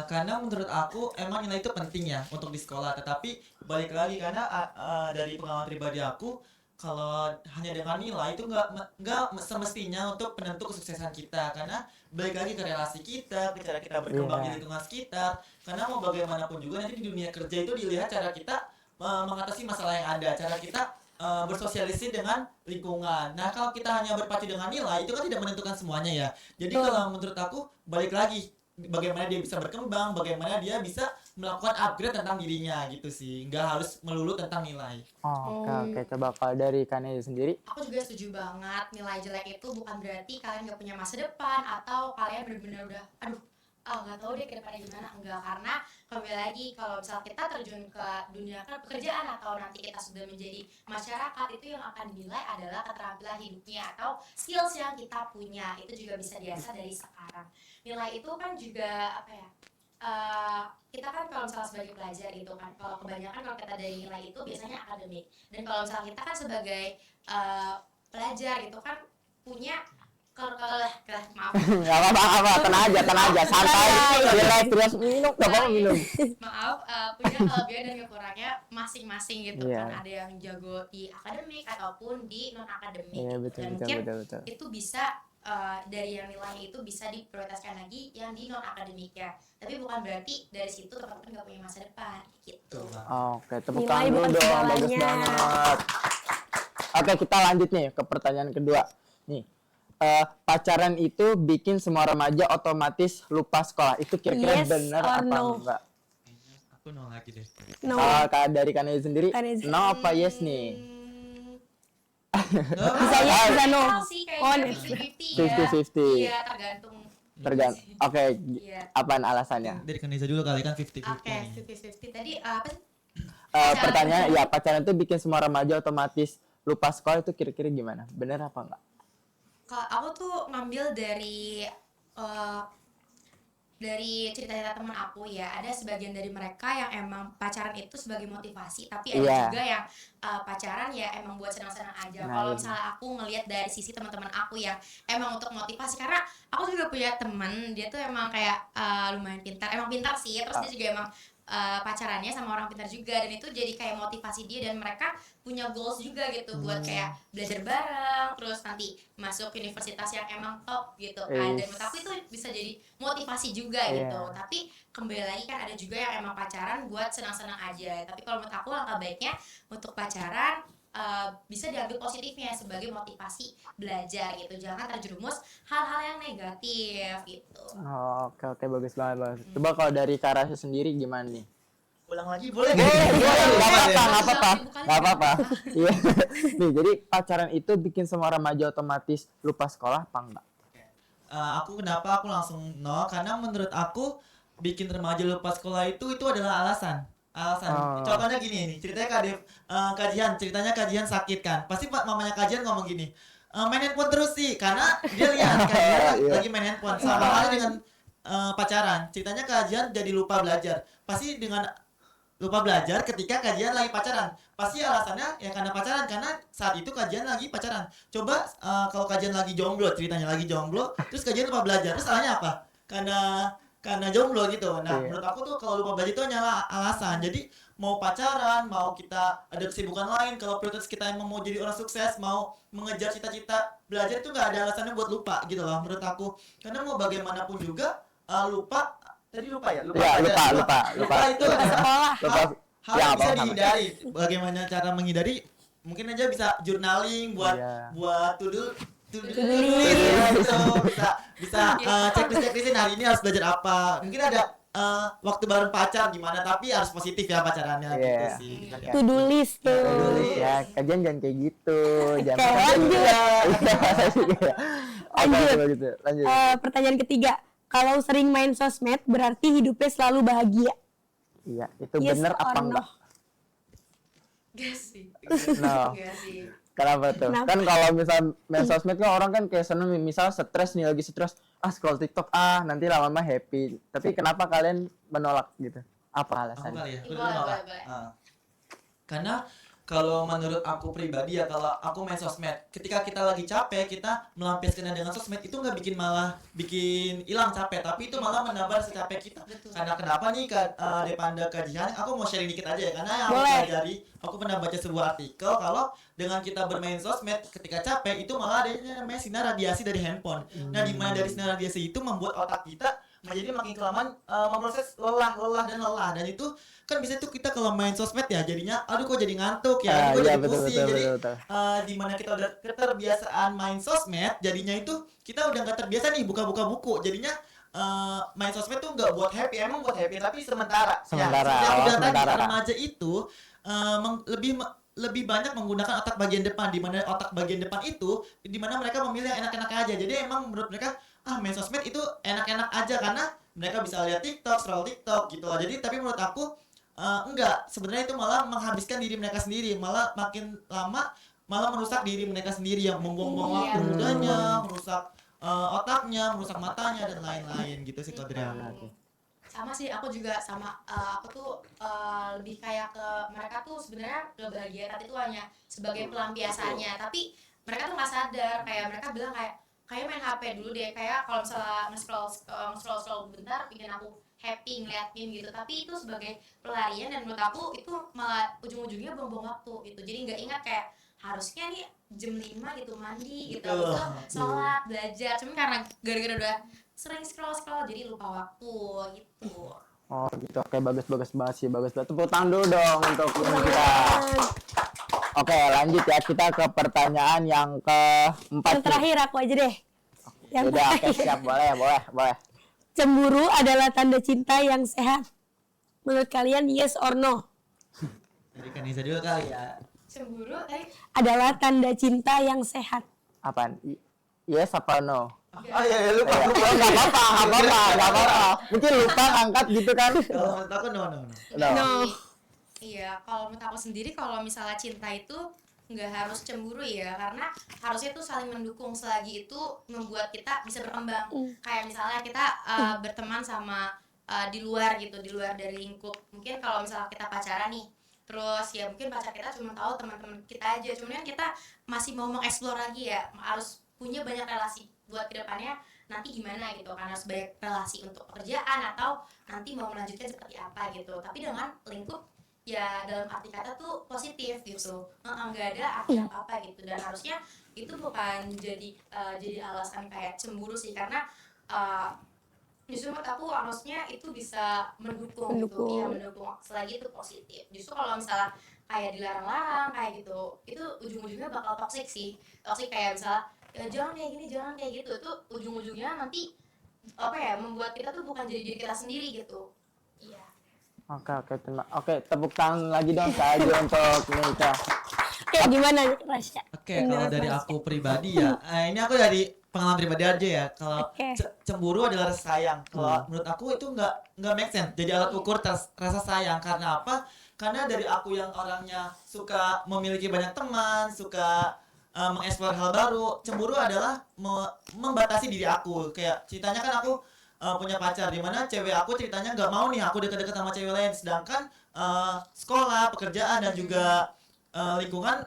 Karena menurut aku emang nilai itu penting ya untuk di sekolah, tetapi balik lagi karena dari pengalaman pribadi aku kalau hanya dengan nilai itu nggak semestinya untuk penentu kesuksesan kita, karena balik lagi ke relasi kita, ke cara kita berkembang di lingkungan sekitar, karena mau bagaimanapun juga nanti di dunia kerja itu dilihat cara kita mengatasi masalah yang ada, cara kita bersosialisasi dengan lingkungan. Nah kalau kita hanya berpacu dengan nilai itu kan tidak menentukan semuanya ya. Jadi kalau menurut aku balik lagi bagaimana dia bisa berkembang, bagaimana dia bisa melakukan upgrade tentang dirinya gitu sih. Nggak harus melulu tentang nilai. Oke, coba kalau dari Kaneza sendiri. Aku juga setuju banget, nilai jelek itu bukan berarti kalian gak punya masa depan atau kalian benar-benar udah nggak tahu deh ke depannya gimana. Enggak, karena kembali lagi kalau misal kita terjun ke dunia pekerjaan atau nanti kita sudah menjadi masyarakat, itu yang akan dinilai adalah keterampilan hidupnya atau skills yang kita punya. Itu juga bisa diasah dari sekarang. Nilai itu kan juga kita kan kalau misalnya sebagai pelajar gitu kan, kalau kebanyakan kalau kita dari nilai itu biasanya akademik, dan kalau misalnya kita kan sebagai pelajar gitu kan punya Kalau maaf. Nggak apa-apa, tenang aja, santai, relax, terus minum, nggak apa-apa minum. Maaf, punya kelebihan dan kekurangannya masing-masing gitu Iya. kan. Ada yang jago di akademik ataupun di non akademik. Iya, betul, Dan betul, mungkin betul. itu bisa dari yang nilainya itu bisa diprioritaskan lagi yang di non akademiknya. Tapi bukan berarti dari situ teman-teman nggak punya masa depan gitu. Oke, tepuk Nilai tangan dulu bukan dong, bagus segalanya. banget. Oke, kita lanjut nih ke pertanyaan kedua. Nih, pacaran itu bikin semua remaja otomatis lupa sekolah. Itu kira-kira Yes benar or apa no? enggak? Aku nol lagi deh. No. Dari Kaneza sendiri, Kaneza. no apa yes nih? Bisa yes, bisa no. Sih Oh, kayaknya yes. 50-50 ya. 50-50. Iya, tergantung. Tergantung. Oke, Iya. apaan alasannya? Dari Kaneza dulu kali kan 50-50. Oke, 50-50. Tadi apa sih? Pertanyaan, ya pacaran itu bikin semua remaja otomatis lupa sekolah, itu kira-kira gimana? Benar apa enggak? Kalau aku tuh ngambil dari cerita-cerita teman aku ya, ada sebagian dari mereka yang emang pacaran itu sebagai motivasi, tapi ada Iya. juga yang pacaran ya emang buat senang-senang aja. Nah, Kalau iya. misalnya aku ngelihat dari sisi teman-teman aku yang emang untuk motivasi, karena aku juga punya temen, dia tuh emang kayak lumayan pintar, emang pintar sih, terus dia juga emang pacarannya sama orang pintar juga, dan itu jadi kayak motivasi dia, dan mereka punya goals juga gitu buat kayak belajar bareng, terus nanti masuk universitas yang emang top gitu kan. Dan menurut aku itu bisa jadi motivasi juga gitu. Iya. Tapi kembali lagi kan ada juga yang emang pacaran buat senang-senang aja. Tapi kalau menurut aku langkah baiknya untuk pacaran bisa diambil positifnya sebagai motivasi belajar gitu, jangan terjerumus hal-hal yang negatif gitu. Oke, bagus banget. Coba kalau dari Karasya sendiri gimana nih? Ulang lagi boleh? Nggak apa-apa. Iya. Nih, jadi pacaran itu bikin semua remaja otomatis lupa sekolah apa enggak? Aku kenapa aku langsung no, karena menurut aku bikin remaja lupa sekolah itu adalah alasan. Contohnya gini nih, ceritanya kajian sakit kan, pasti mamanya kajian ngomong gini, main handphone terus sih, karena dia lihat kajian lagi main handphone. Sama halnya dengan pacaran, ceritanya kajian jadi lupa belajar, pasti dengan lupa belajar ketika kajian lagi pacaran, pasti alasannya ya karena pacaran, karena saat itu kajian lagi pacaran. Coba kalau kajian lagi jomblo, ceritanya lagi jomblo, terus kajian lupa belajar, terus salahnya apa? Karena jomblo gitu. Nah, menurut aku tuh kalau lupa belajar itu hanyalah alasan. Jadi mau pacaran, mau kita ada kesibukan lain, kalau prioritas kita emang mau jadi orang sukses, mau mengejar cita-cita belajar, itu nggak ada alasannya buat lupa gitu loh menurut aku. Karena mau bagaimanapun juga lupa ya? Lupa itu adalah hal Ya, yang bisa apa-apa. dihindari. Bagaimana cara menghindari? Mungkin aja bisa journaling buat bisa checklist hari ini harus belajar apa. Mungkin ada waktu bareng pacar gimana, tapi harus positif ya pacarannya gitu sih. To do list tuh. Ya, kajian jangan kayak gitu. Jangan Oke, lanjut. Lanjut. Lanjut. Pertanyaan ketiga, kalau sering main sosmed berarti hidupnya selalu bahagia. Iya, itu Yes benar or apa no? enggak? Gak sih. No. Gak sih. Kenapa tuh? Kenapa? Kan kalau misal main sosmed kan orang kan kayak seneng, misal stres nih, lagi stres, scroll TikTok, nanti lama-lama happy. Tapi kenapa kalian menolak gitu? Apa Aku alasannya? kali ya. Boleh. Karena kalau menurut aku pribadi ya, kalau aku main sosmed, ketika kita lagi capek, kita melampiaskannya dengan sosmed, itu nggak bikin hilang capek, tapi itu malah menambah rasa capek kita. Karena kenapa nih daripada kajian, aku mau sharing dikit aja ya, karena yang aku Boleh. pelajari, aku pernah baca sebuah artikel kalau dengan kita bermain sosmed ketika capek, itu malah ada yang namanya sinar radiasi dari handphone. Nah, di mana dari sinar radiasi itu membuat otak kita menjadi makin kelamaan memproses lelah, dan itu kan bisa tuh kita kalau main sosmed ya jadinya aduh kok jadi ngantuk ya, aduh kok jadi pusing. Jadi di mana kita udah keterbiasaan main sosmed, jadinya itu kita udah nggak terbiasa nih buka-buka buku, jadinya main sosmed tuh nggak buat happy, emang buat happy tapi sementara. Ya, seperti aku bilang tadi, remaja itu lebih banyak menggunakan otak bagian depan, di mana otak bagian depan itu di mana mereka memilih yang enak-enak aja. Jadi emang menurut mereka main sosmed itu enak-enak aja karena mereka bisa lihat TikTok, scroll TikTok gitu lah. Jadi tapi menurut aku enggak, sebenarnya itu malah menghabiskan diri mereka sendiri, malah makin lama malah merusak diri mereka sendiri, yang membuang-buang waktu mudanya, merusak otaknya, merusak matanya dan lain-lain gitu sih Kodria. Sama sih, aku juga sama. Aku tuh lebih kayak ke mereka tuh sebenarnya kebahagiaan itu hanya sebagai pelampiasannya, tapi mereka tuh nggak sadar, kayak mereka bilang kayak kayak main HP dulu deh, kayak kalau misalnya nge-scroll bentar bikin aku happy ngeliatin gitu, tapi itu sebagai pelarian dan menurut aku itu malah ujung-ujungnya buang-buang waktu gitu. Jadi nggak ingat kayak harusnya nih jam 5 gitu mandi gitu, Betul. habis itu sholat, belajar, cuman karena gara-gara udah sering scroll jadi lupa waktu gitu. Oh gitu, oke bagus banget sih, bagus banget. Tepuk tangan dulu dong untuk ini kita. Oke lanjut ya, kita ke pertanyaan yang keempat. Yang terakhir aku aja deh. Yang Udah, oke terakhir. siap, boleh. Cemburu adalah tanda cinta yang sehat. Menurut kalian yes or no? Dari Kanisa dulu kali ya. Cemburu tadi Adalah tanda cinta yang sehat. Apaan? Yes apa no? Oh iya, lupa. Oh, nggak apa-apa. Mungkin lupa angkat gitu kan? Kalau menurut aku no. No. iya, kalau menurut aku sendiri kalau misalnya cinta itu nggak harus cemburu ya, karena harusnya tuh saling mendukung, selagi itu membuat kita bisa berkembang. Kayak misalnya kita berteman sama di luar gitu, di luar dari lingkup. Mungkin kalau misalnya kita pacaran nih, terus ya mungkin pacar kita cuma tahu teman-teman kita aja, cuman kan kita masih mau mengeksplor lagi ya, harus punya banyak relasi buat kedepannya nanti gimana gitu kan, harus banyak relasi untuk pekerjaan atau nanti mau melanjutkan seperti apa gitu, tapi dengan lingkup ya dalam arti kata tuh positif gitu, nggak ada arti apa gitu, dan harusnya itu bukan jadi alasan kayak cemburu sih, karena justru menurut aku harusnya itu bisa mendukung. Gitu, iya mendukung selagi itu positif. Justru kalau misalnya kayak dilarang-larang kayak gitu, itu ujung-ujungnya bakal toksik sih, toksik kayak misalnya ya, jangan kayak gini, jangan kayak gitu, itu ujung-ujungnya nanti apa ya, membuat kita tuh bukan jadi diri kita sendiri gitu. Iya. Oke, tepuk tangan lagi dong saja untuk Nika. Kayak gimana Rasya? Oke, kalau dari aku pribadi ya, ini aku dari pengalaman pribadi aja ya. Kalau Oke. cemburu adalah rasa sayang. Kalau menurut aku itu nggak make sense. Jadi alat ukur rasa sayang. Karena apa? Karena dari aku yang orangnya suka memiliki banyak teman, suka mengeksplor hal baru, cemburu adalah membatasi diri aku. Kayak ceritanya kan aku punya pacar, dimana cewek aku ceritanya nggak mau nih aku deket-deket sama cewek lain, sedangkan sekolah, pekerjaan dan juga lingkungan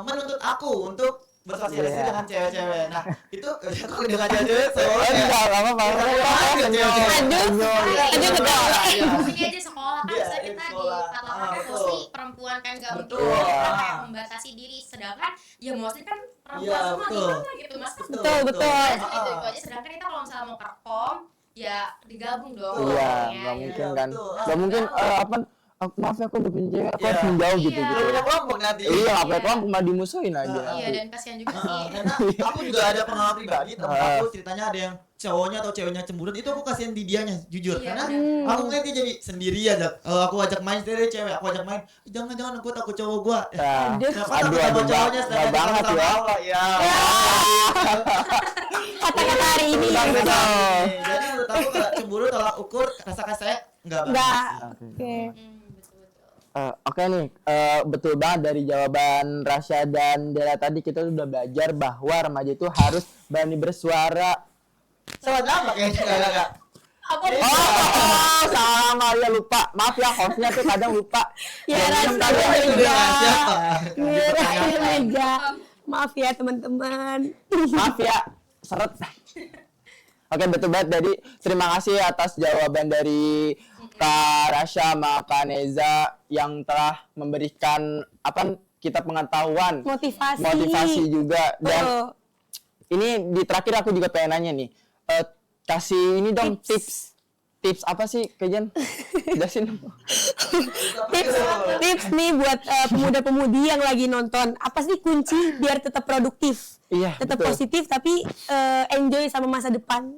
menuntut aku untuk bersosialisasi dengan cewek-cewek. Nah itu aku dengan cewek Enggak apa-apa. Maksudnya aja sekolah kan, Iya, bisa kita di sekolah. katakan kan Betul. mostly perempuan kan gak mungkin Betul. orang kayak membatasi diri, sedangkan ya mostly kan perempuan Iya, semua betul. gimana gitu mas. Betul. Itu aja, sedangkan kita kalau misalnya mau perform ya digabung dong. Iya, Ya, nggak ya. mungkin Iya, kan. betul. Nggak mungkin maaf ya aku udah punya cewek, aku harus menjauh gitu. Nggak punya kelompok nanti. Iya, Iya. apa kelompok malah dimusuhin aja. Iya, dan kasihan juga sih. Karena aku juga ada pengalaman pribadi, temen aku ceritanya ada yang cowoknya atau ceweknya cemburuan, itu aku kasihan di dianya jujur. Iya, Karena benar. aku ngeliat dia jadi sendirian. Kalau aku ajak main sendiri cewek, aku ajak main, jangan aku takut cowok gua. Nah, Kenapa takut sama cowoknya nggak sedangkan dia banget sama ya. Allah ya. Kata-kata hari ini ya. Betul. Jadi menurut aku kalau cemburu tolak ukur rasa kasih enggak banget. Enggak. Oke. Oke. Betul-betul. Oke nih, betul banget dari jawaban Rasya dan Dela tadi, kita sudah belajar bahwa remaja itu harus berani bersuara. Salah nama kayaknya enggak. Apa Oh, sama ya, lupa. Maaf ya, hostnya tuh kadang lupa. Ya, Jangan Rasya kalian juga. Udah siapa? Mirip meja. Maaf ya teman-teman. Maaf ya, seret. Oke, betul banget. Jadi terima kasih atas jawaban dari Kak Rasya sama Kak Neza yang telah memberikan kita pengetahuan, motivasi juga. Dan Oh, ini di terakhir aku juga pengen nanya nih, kasih ini dong tips apa sih Kejan? Jelasin. tips nih buat pemuda-pemudi yang lagi nonton. Apa sih kunci biar tetap produktif? Iya, Tetap betul. positif tapi enjoy sama masa depan.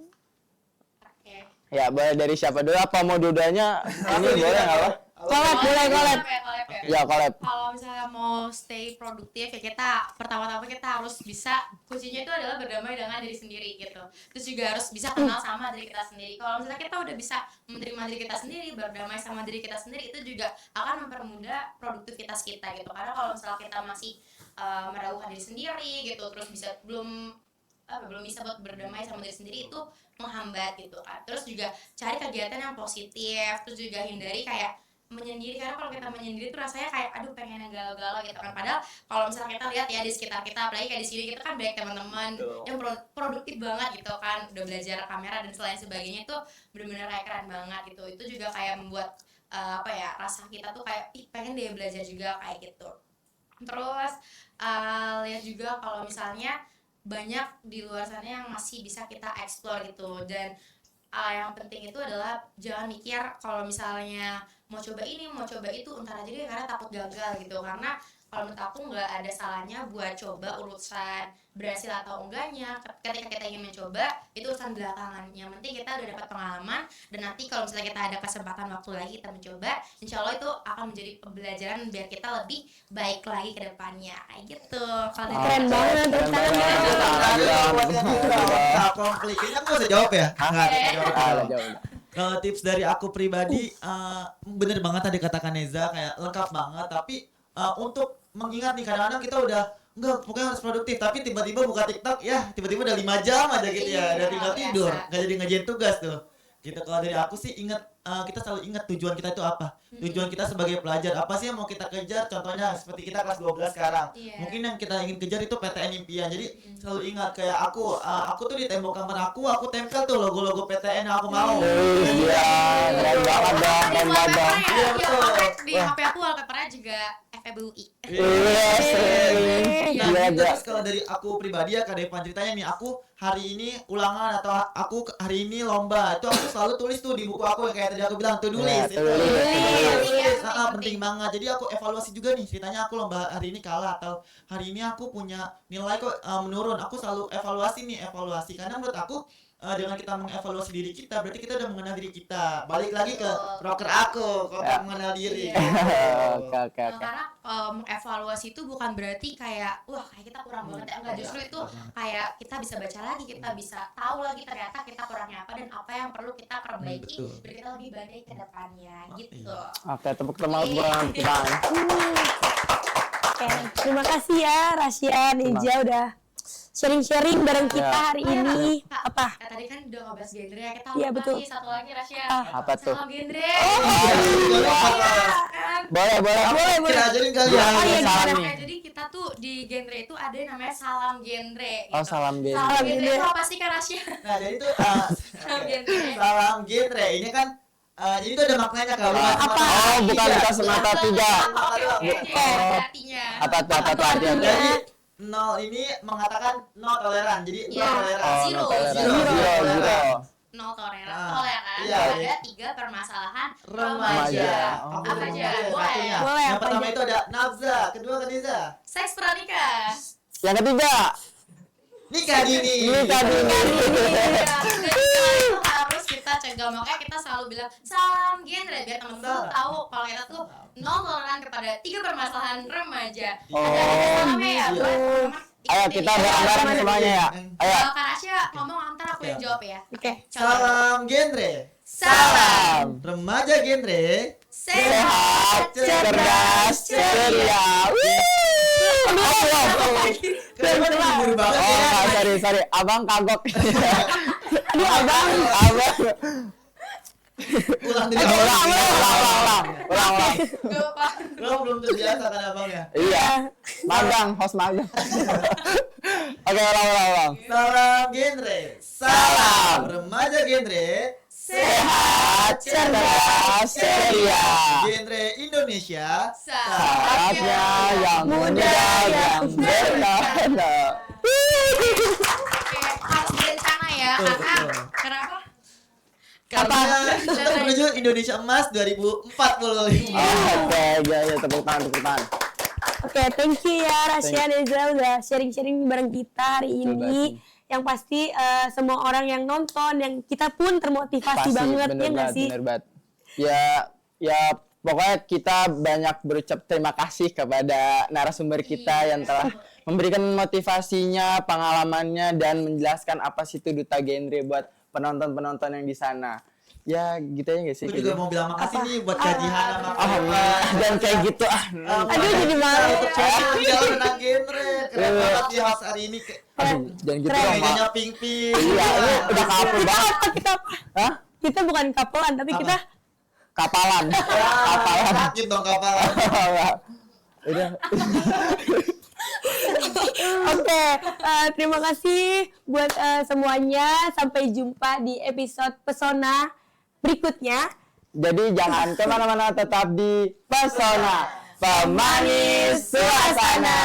Oke. Ya, boleh dari siapa dulu? Apa mau dudanya? Ini boleh nggak apa? Collab, boleh collab. Collab ya. Ya, collab. Kalau misalnya mau stay produktif ya, kita pertama-tama kita harus bisa, kuncinya itu adalah berdamai dengan diri sendiri gitu. Terus juga harus bisa kenal sama diri kita sendiri. Kalau misalnya kita udah bisa menerima diri kita sendiri, berdamai sama diri kita sendiri, itu juga akan mempermudah produktivitas kita gitu. Karena kalau misalnya kita masih meragukan diri sendiri gitu, terus belum bisa buat berdamai sama diri sendiri, itu menghambat gitu kan. Terus juga cari kegiatan yang positif, terus juga hindari kayak menyendiri, karena kalau kita menyendiri tuh rasanya kayak aduh pengen yang galau-galau gitu kan. Padahal kalau misalnya kita lihat ya di sekitar kita, apalagi kayak di sini kita kan banyak teman-teman yang produktif banget gitu kan, udah belajar kamera dan selain sebagainya itu benar-benar kayak keren banget gitu. Itu juga kayak membuat rasa kita tuh kayak ih pengen deh belajar juga kayak gitu. Terus lihat juga kalau misalnya banyak di luar sana yang masih bisa kita explore gitu. Dan yang penting itu adalah jangan mikir kalau misalnya mau coba ini mau coba itu entar aja deh karena takut gagal gitu. Karena kalau menurut aku nggak ada salahnya buat coba, urusan berhasil atau enggaknya ketika kita ingin mencoba itu urusan belakangan. Yang penting kita udah dapat pengalaman, dan nanti kalau misalnya kita ada kesempatan waktu lagi kita mencoba, insya Allah itu akan menjadi pembelajaran biar kita lebih baik lagi ke depannya kayak gitu. Kalau dari Keren banget, tepuk tangan. Konflik ini aku bisa jawab ya? Nggak, jawab. Ada jauh. Kalau tips dari aku pribadi, bener banget tadi katakan Neza, kayak lengkap banget. Tapi untuk mengingat nih, kadang-kadang kita udah enggak, pokoknya harus produktif, tapi tiba-tiba buka TikTok, ya tiba-tiba udah 5 jam aja gitu ya, udah tinggal tidur, nggak jadi ngerjain tugas tuh. Gitu. Kalau dari aku sih kita selalu ingat tujuan kita itu apa. Tujuan kita sebagai pelajar apa sih yang mau kita kejar? Contohnya seperti kita kelas 12 sekarang. Mungkin yang kita ingin kejar itu PTN impian. Jadi selalu ingat kayak aku tuh di tembok kamar aku tempel tuh logo-logo PTN yang aku mau. Iya, keren banget dong, keren banget dong. Iya, betul. Di HP aku wallpapernya juga FEBUI. Iya, sering. Nah, Iya, gitu. aja. Terus kalau dari aku pribadi ya, Kak Devan ceritanya nih, aku hari ini ulangan atau aku hari ini lomba, itu aku selalu tulis tuh di buku aku yang kayak tadi aku bilang, to do Ya, list. to do list. Penting banget. Jadi aku evaluasi juga nih, ceritanya aku lomba hari ini kalah atau hari ini aku punya nilai kok menurun. Aku selalu evaluasi karena menurut aku dengan kita mengevaluasi diri kita berarti kita udah mengenal diri kita. Balik lagi ke rocker aku, kok mengenal diri. Oke. Karena evaluasi itu bukan berarti kayak wah kayak kita kurang banget ya, enggak, justru itu kayak kita bisa baca lagi, kita bisa tahu lagi ternyata kita kurangnya apa dan apa yang perlu kita perbaiki biar kita lebih baik ke depannya gitu. Oke, tepuk tangan buat kita. Oke, terima kasih ya Rasya, Neja udah sharing-sharing bareng kita hari ini. Kak, Apa? tadi kan udah ngobrol genre ya, kita Iya, lupa betul. nih satu lagi Rasya. Apa tuh? Salam genre. Boleh. Boleh. Kita ajarin kali ya. Oh, iya, Salam gimana? nih. Jadi kita tuh di genre itu ada yang namanya salam genre gitu. Oh, salam genre. Salam genre genre. itu apa sih Kak Rasya? Nah, jadi tuh Salam genre. salam genre ini kan jadi itu ada maknanya kalau Apa? Oh, bukan kita semata tiga. Oke, artinya. Apa tuh artinya? Jadi nol ini mengatakan no toleran. Jadi Iya. no toleran. Zero. Zero. Nol toleran, Ah, toleran iya. pada 3 permasalahan Remaja. remaja. Oh. Aku Apa aja? satunya. Boleh. Boleh, Yang apa pertama aja? itu ada nafza, kedua Khadiza. Seks pranikah. Yang ketiga, Nikah dini. nikah dini. Iya, dan itu harus kita cegah, makanya kita selalu bilang salam genre biar teman-teman tahu kalau kita tuh nol toleran kepada 3 permasalahan remaja. Ada salamnya ya, Iya. boleh. Ayo kita bareng-bareng semuanya ya. Ayo. Kak Rasya ngomong antar aku yang jawab ya. Oke. Salam genre. Salam. Remaja genre. Sehat, cerdas, ceria. Kenapa libur banget Oh, ya? sorry. Abang kagok. Aduh, abang. Abang. Ulang dari Ulang. Gak apa. Lo belum terbiasa kan abang ya? Iya. Magang, host magang. Oke, ulang. Salam genre. Salam. Remaja genre. Sehat, cerdas, ceria. Genre Indonesia. Saatnya yang muda, yang bertahan. Oke, harus berencana ya, karena kenapa? Karena kita menuju Indonesia Emas 2045. Oke, ya, tepuk tangan. Oke, thank you ya Rasya, Neza udah sharing-sharing bareng kita hari ini. Yang pasti semua orang yang nonton, yang kita pun termotivasi banget, ya nggak sih? Bener banget. Ya, pokoknya kita banyak berucap terima kasih kepada narasumber kita yang telah memberikan motivasinya, pengalamannya, dan menjelaskan apa sih itu duta genre buat penonton-penonton yang di sana. Ya, gitu ya nggak sih? Aku juga mau bilang makasih nih buat kajian sama Dan kayak gitu Aduh, jadi malu. Untuk sharing jalan tentang genre. Keren banget ya host hari ini. Aduh, jangan gitu Keren. dong, Mak. Mejanya pink-pink. Iya, ini udah kapul banget. Kita Hah? kita bukan kapelan, tapi kita kapalan. Sakit dong kapalan. Udah. Oke, terima kasih buat semuanya. Sampai jumpa di episode Pesona berikutnya. Jadi jangan kemana-mana, tetap di Pesona Pemanis Suasana.